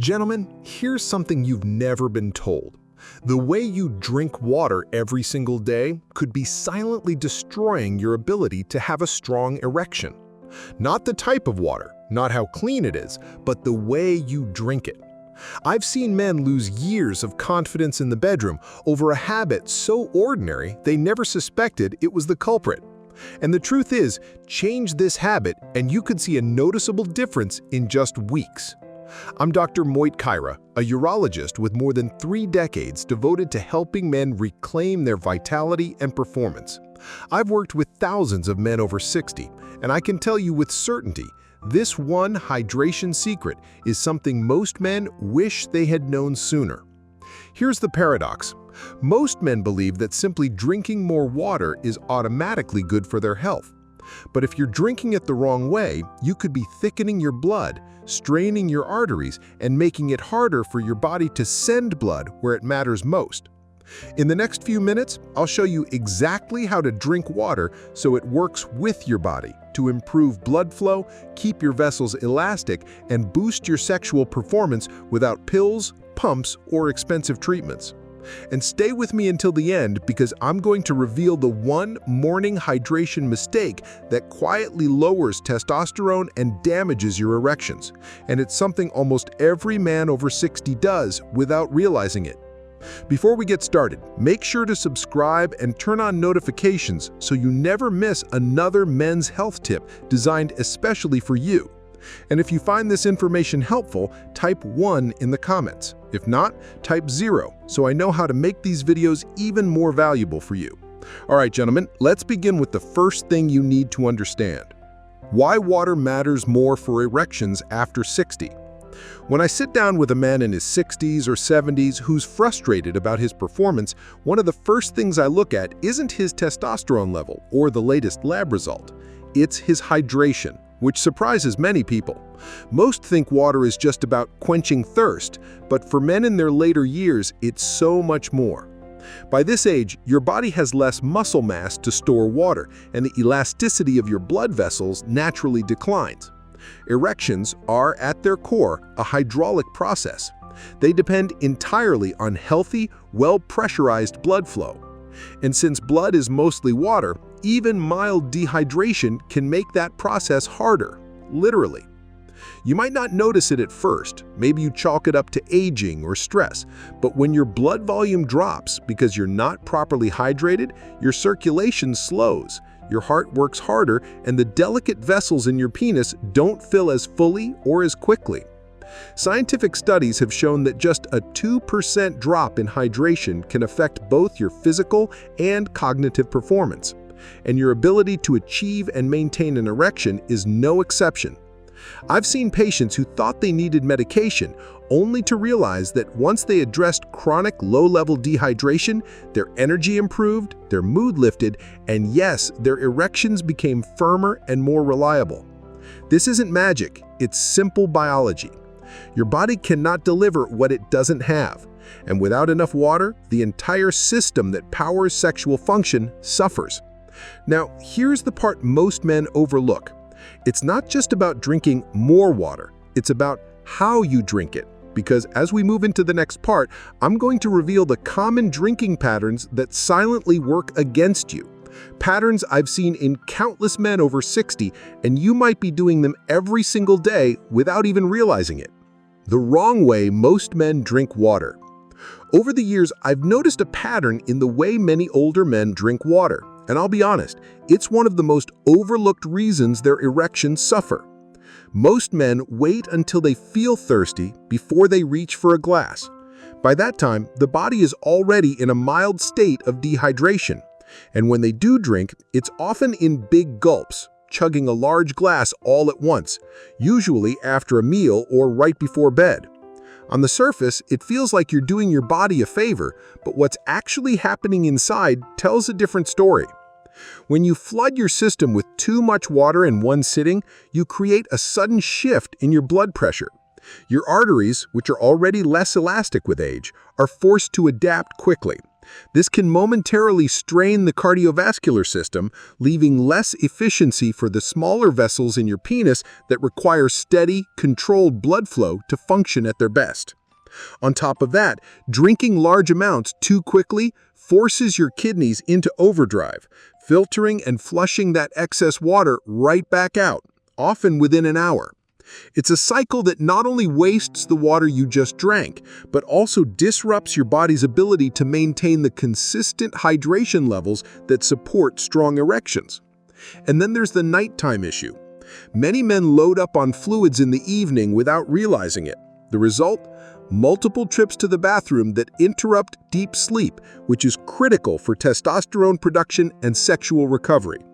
Gentlemen, here's something you've never been told. The way you drink water every single day could be silently destroying your ability to have a strong erection. Not the type of water, not how clean it is, but the way you drink it. I've seen men lose years of confidence in the bedroom over a habit so ordinary they never suspected it was the culprit. And the truth is, change this habit and you could see a noticeable difference in just weeks. I'm Dr. Moit Kaira, a urologist with more than 3 decades devoted to helping men reclaim their vitality and performance. I've worked with thousands of men over 60, and I can tell you with certainty, this one hydration secret is something most men wish they had known sooner. Here's the paradox. Most men believe that simply drinking more water is automatically good for their health. But if you're drinking it the wrong way, you could be thickening your blood, straining your arteries, and making it harder for your body to send blood where it matters most. In the next few minutes, I'll show you exactly how to drink water so it works with your body to improve blood flow, keep your vessels elastic, and boost your sexual performance without pills, pumps, or expensive treatments. And stay with me until the end because I'm going to reveal the one morning hydration mistake that quietly lowers testosterone and damages your erections. And it's something almost every man over 60 does without realizing it. Before we get started, make sure to subscribe and turn on notifications so you never miss another men's health tip designed especially for you. And if you find this information helpful, type 1 in the comments. If not, type 0 so I know how to make these videos even more valuable for you. All right, gentlemen, let's begin with the first thing you need to understand. Why water matters more for erections after 60. When I sit down with a man in his 60s or 70s who's frustrated about his performance, one of the first things I look at isn't his testosterone level or the latest lab result. It's his hydration, which surprises many people. Most think water is just about quenching thirst, but for men in their later years, it's so much more. By this age, your body has less muscle mass to store water, and the elasticity of your blood vessels naturally declines. Erections are, at their core, a hydraulic process. They depend entirely on healthy, well-pressurized blood flow. And since blood is mostly water, even mild dehydration can make that process harder, literally. You might not notice it at first, maybe you chalk it up to aging or stress, but when your blood volume drops because you're not properly hydrated, your circulation slows, your heart works harder, and the delicate vessels in your penis don't fill as fully or as quickly. Scientific studies have shown that just a 2% drop in hydration can affect both your physical and cognitive performance. And your ability to achieve and maintain an erection is no exception. I've seen patients who thought they needed medication only to realize that once they addressed chronic low-level dehydration, their energy improved, their mood lifted, and yes, their erections became firmer and more reliable. This isn't magic, it's simple biology. Your body cannot deliver what it doesn't have, and without enough water, the entire system that powers sexual function suffers. Now, here's the part most men overlook. It's not just about drinking more water, it's about how you drink it. Because as we move into the next part, I'm going to reveal the common drinking patterns that silently work against you. Patterns I've seen in countless men over 60, and you might be doing them every single day without even realizing it. The wrong way most men drink water. Over the years, I've noticed a pattern in the way many older men drink water. And I'll be honest, it's one of the most overlooked reasons their erections suffer. Most men wait until they feel thirsty before they reach for a glass. By that time, the body is already in a mild state of dehydration. And when they do drink, it's often in big gulps, chugging a large glass all at once, usually after a meal or right before bed. On the surface, it feels like you're doing your body a favor, but what's actually happening inside tells a different story. When you flood your system with too much water in one sitting, you create a sudden shift in your blood pressure. Your arteries, which are already less elastic with age, are forced to adapt quickly, This can momentarily strain the cardiovascular system, leaving less efficiency for the smaller vessels in your penis that require steady, controlled blood flow to function at their best. On top of that, drinking large amounts too quickly forces your kidneys into overdrive, filtering and flushing that excess water right back out, often within an hour. It's a cycle that not only wastes the water you just drank, but also disrupts your body's ability to maintain the consistent hydration levels that support strong erections. And then there's the nighttime issue. Many men load up on fluids in the evening without realizing it. The result? Multiple trips to the bathroom that interrupt deep sleep, which is critical for testosterone production and sexual recovery.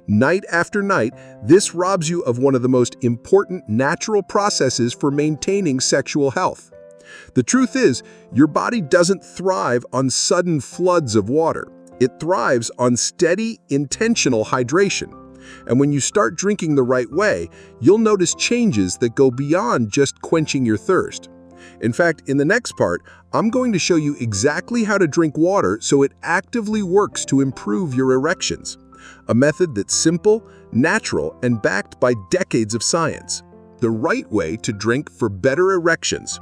Night after night, this robs you of one of the most important natural processes for maintaining sexual health. The truth is, your body doesn't thrive on sudden floods of water. It thrives on steady, intentional hydration. And when you start drinking the right way, you'll notice changes that go beyond just quenching your thirst. In fact, in the next part, I'm going to show you exactly how to drink water so it actively works to improve your erections. A method that's simple, natural, and backed by decades of science. The right way to drink for better erections.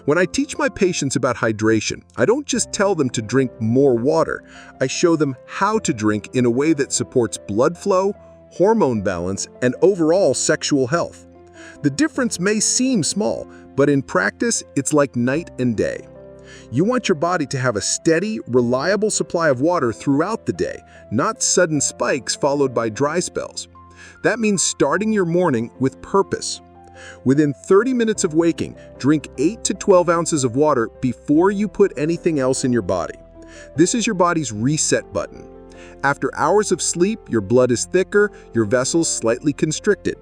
When I teach my patients about hydration, I don't just tell them to drink more water. I show them how to drink in a way that supports blood flow, hormone balance, and overall sexual health. The difference may seem small, but in practice, it's like night and day. You want your body to have a steady, reliable supply of water throughout the day, not sudden spikes followed by dry spells. That means starting your morning with purpose. Within 30 minutes of waking, drink 8 to 12 ounces of water before you put anything else in your body. This is your body's reset button. After hours of sleep, your blood is thicker, your vessels slightly constricted.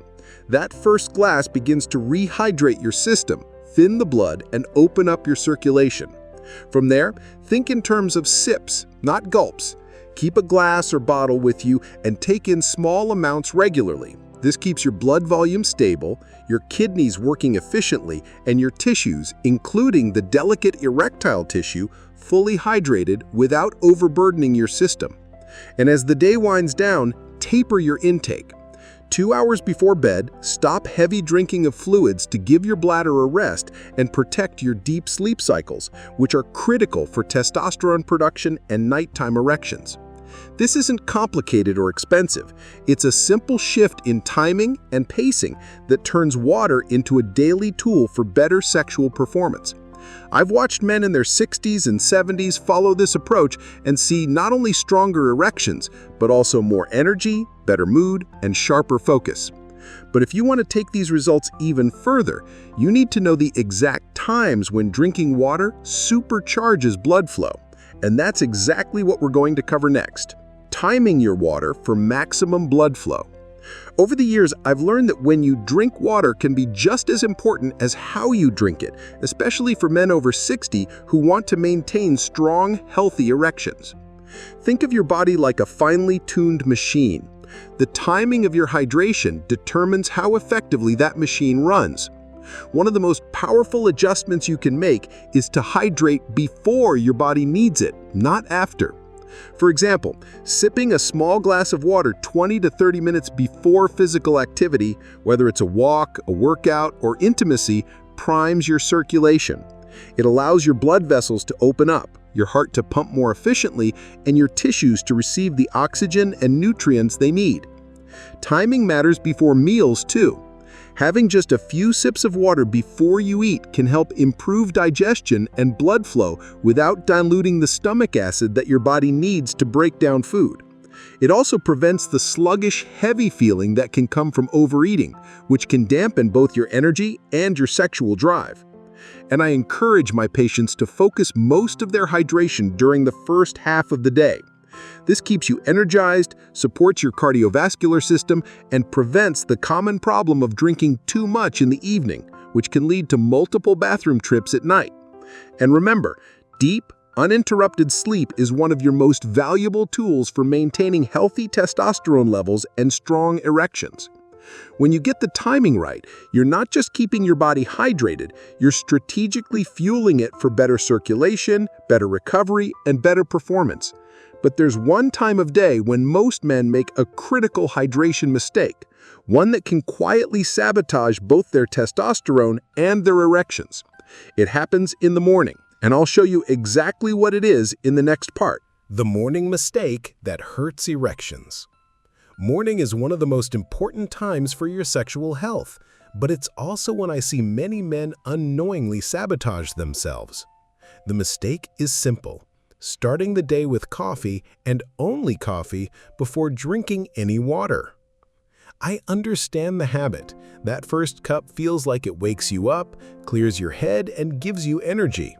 That first glass begins to rehydrate your system, thin the blood, and open up your circulation. From there, think in terms of sips, not gulps. Keep a glass or bottle with you and take in small amounts regularly. This keeps your blood volume stable, your kidneys working efficiently, and your tissues, including the delicate erectile tissue, fully hydrated without overburdening your system. And as the day winds down, taper your intake. 2 hours before bed, stop heavy drinking of fluids to give your bladder a rest and protect your deep sleep cycles, which are critical for testosterone production and nighttime erections. This isn't complicated or expensive. It's a simple shift in timing and pacing that turns water into a daily tool for better sexual performance. I've watched men in their 60s and 70s follow this approach and see not only stronger erections, but also more energy, better mood, and sharper focus. But if you want to take these results even further, you need to know the exact times when drinking water supercharges blood flow. And that's exactly what we're going to cover next. Timing your water for maximum blood flow. Over the years, I've learned that when you drink water can be just as important as how you drink it, especially for men over 60 who want to maintain strong, healthy erections. Think of your body like a finely tuned machine. The timing of your hydration determines how effectively that machine runs. One of the most powerful adjustments you can make is to hydrate before your body needs it, not after. For example, sipping a small glass of water 20 to 30 minutes before physical activity, whether it's a walk, a workout, or intimacy, primes your circulation. It allows your blood vessels to open up, your heart to pump more efficiently, and your tissues to receive the oxygen and nutrients they need. Timing matters before meals, too. Having just a few sips of water before you eat can help improve digestion and blood flow without diluting the stomach acid that your body needs to break down food. It also prevents the sluggish, heavy feeling that can come from overeating, which can dampen both your energy and your sexual drive. And I encourage my patients to focus most of their hydration during the first half of the day. This keeps you energized, supports your cardiovascular system, and prevents the common problem of drinking too much in the evening, which can lead to multiple bathroom trips at night. And remember, deep, uninterrupted sleep is one of your most valuable tools for maintaining healthy testosterone levels and strong erections. When you get the timing right, you're not just keeping your body hydrated, you're strategically fueling it for better circulation, better recovery, and better performance. But there's one time of day when most men make a critical hydration mistake, one that can quietly sabotage both their testosterone and their erections. It happens in the morning, and I'll show you exactly what it is in the next part. The morning mistake that hurts erections. Morning is one of the most important times for your sexual health, but it's also when I see many men unknowingly sabotage themselves. The mistake is simple: starting the day with coffee and only coffee before drinking any water. I understand the habit. That first cup feels like it wakes you up, clears your head, and gives you energy.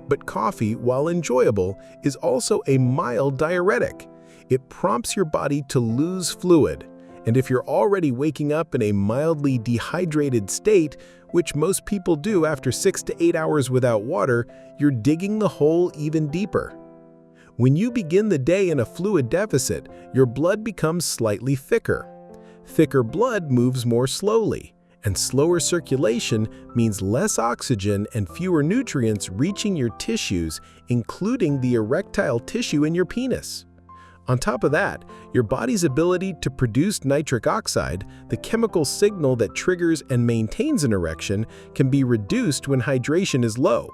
But coffee, while enjoyable, is also a mild diuretic. It prompts your body to lose fluid, and if you're already waking up in a mildly dehydrated state, which most people do after 6 to 8 hours without water, you're digging the hole even deeper. When you begin the day in a fluid deficit, your blood becomes slightly thicker. Thicker blood moves more slowly, and slower circulation means less oxygen and fewer nutrients reaching your tissues, including the erectile tissue in your penis. On top of that, your body's ability to produce nitric oxide, the chemical signal that triggers and maintains an erection, can be reduced when hydration is low.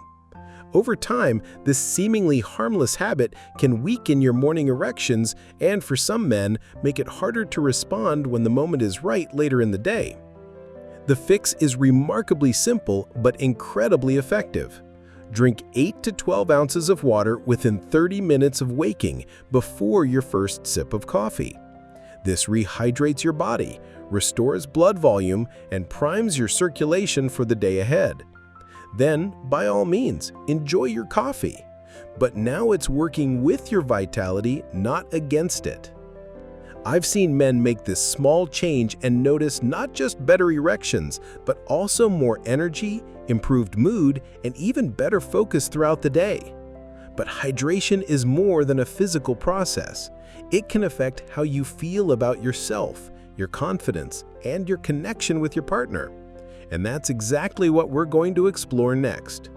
Over time, this seemingly harmless habit can weaken your morning erections and, for some men, make it harder to respond when the moment is right later in the day. The fix is remarkably simple but incredibly effective. Drink 8 to 12 ounces of water within 30 minutes of waking before your first sip of coffee. This rehydrates your body, restores blood volume, and primes your circulation for the day ahead. Then, by all means, enjoy your coffee. But now it's working with your vitality, not against it. I've seen men make this small change and notice not just better erections, but also more energy, improved mood, and even better focus throughout the day. But hydration is more than a physical process. It can affect how you feel about yourself, your confidence, and your connection with your partner. And that's exactly what we're going to explore next.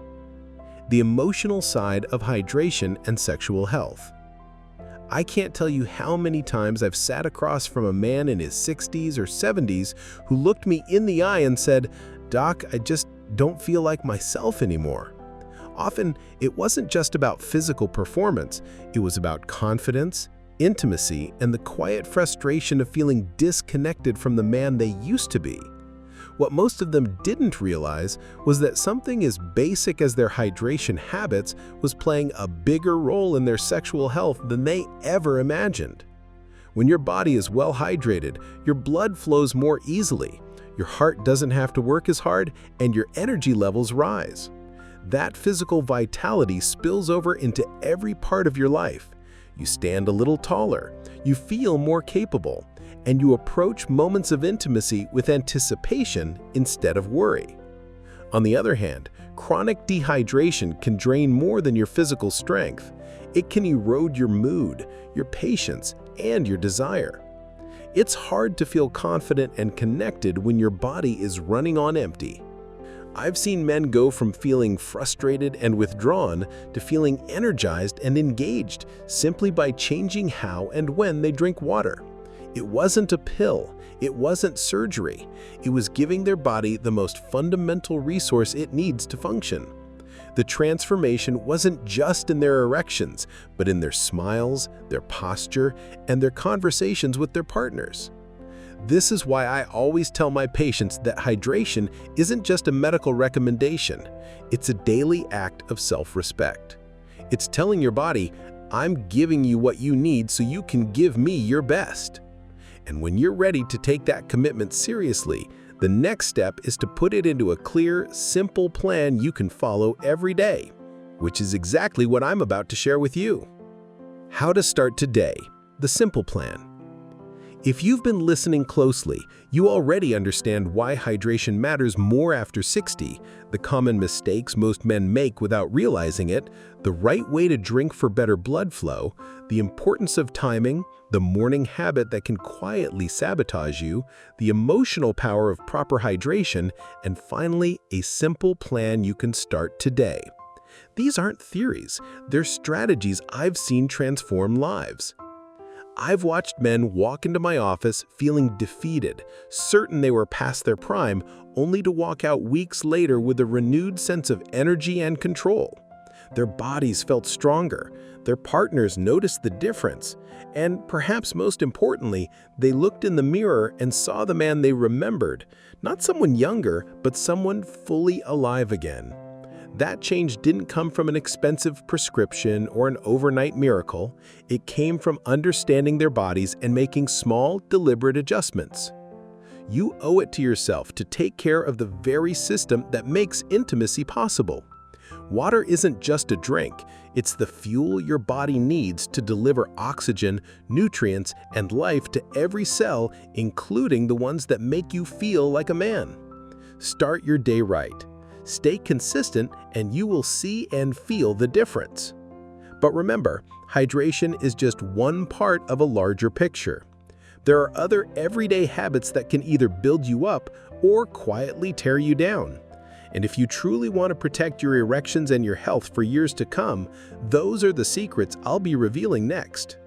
The emotional side of hydration and sexual health. I can't tell you how many times I've sat across from a man in his 60s or 70s who looked me in the eye and said, "Doc, I just don't feel like myself anymore." Often, it wasn't just about physical performance. It was about confidence, intimacy, and the quiet frustration of feeling disconnected from the man they used to be. What most of them didn't realize was that something as basic as their hydration habits was playing a bigger role in their sexual health than they ever imagined. When your body is well hydrated, your blood flows more easily, your heart doesn't have to work as hard, and your energy levels rise. That physical vitality spills over into every part of your life. You stand a little taller, you feel more capable, and you approach moments of intimacy with anticipation instead of worry. On the other hand, chronic dehydration can drain more than your physical strength. It can erode your mood, your patience, and your desire. It's hard to feel confident and connected when your body is running on empty. I've seen men go from feeling frustrated and withdrawn to feeling energized and engaged simply by changing how and when they drink water. It wasn't a pill, it wasn't surgery. It was giving their body the most fundamental resource it needs to function. The transformation wasn't just in their erections, but in their smiles, their posture, and their conversations with their partners. This is why I always tell my patients that hydration isn't just a medical recommendation. It's a daily act of self-respect. It's telling your body, "I'm giving you what you need so you can give me your best." And when you're ready to take that commitment seriously, the next step is to put it into a clear, simple plan you can follow every day, which is exactly what I'm about to share with you. How to start today, the simple plan. If you've been listening closely, you already understand why hydration matters more after 60, the common mistakes most men make without realizing it, the right way to drink for better blood flow, the importance of timing, the morning habit that can quietly sabotage you, the emotional power of proper hydration, and finally, a simple plan you can start today. These aren't theories, they're strategies I've seen transform lives. I've watched men walk into my office feeling defeated, certain they were past their prime, only to walk out weeks later with a renewed sense of energy and control. Their bodies felt stronger, their partners noticed the difference, and perhaps most importantly, they looked in the mirror and saw the man they remembered, not someone younger, but someone fully alive again. That change didn't come from an expensive prescription or an overnight miracle. It came from understanding their bodies and making small, deliberate adjustments. You owe it to yourself to take care of the very system that makes intimacy possible. Water isn't just a drink, it's the fuel your body needs to deliver oxygen, nutrients, and life to every cell, including the ones that make you feel like a man. Start your day right. Stay consistent and you will see and feel the difference. But remember, hydration is just one part of a larger picture. There are other everyday habits that can either build you up or quietly tear you down. And if you truly want to protect your erections and your health for years to come, those are the secrets I'll be revealing next.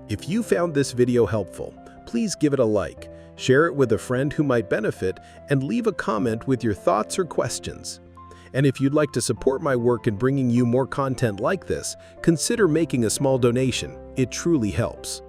If you found this video helpful, please give it a like. Share it with a friend who might benefit, and leave a comment with your thoughts or questions. And if you'd like to support my work in bringing you more content like this, consider making a small donation. It truly helps.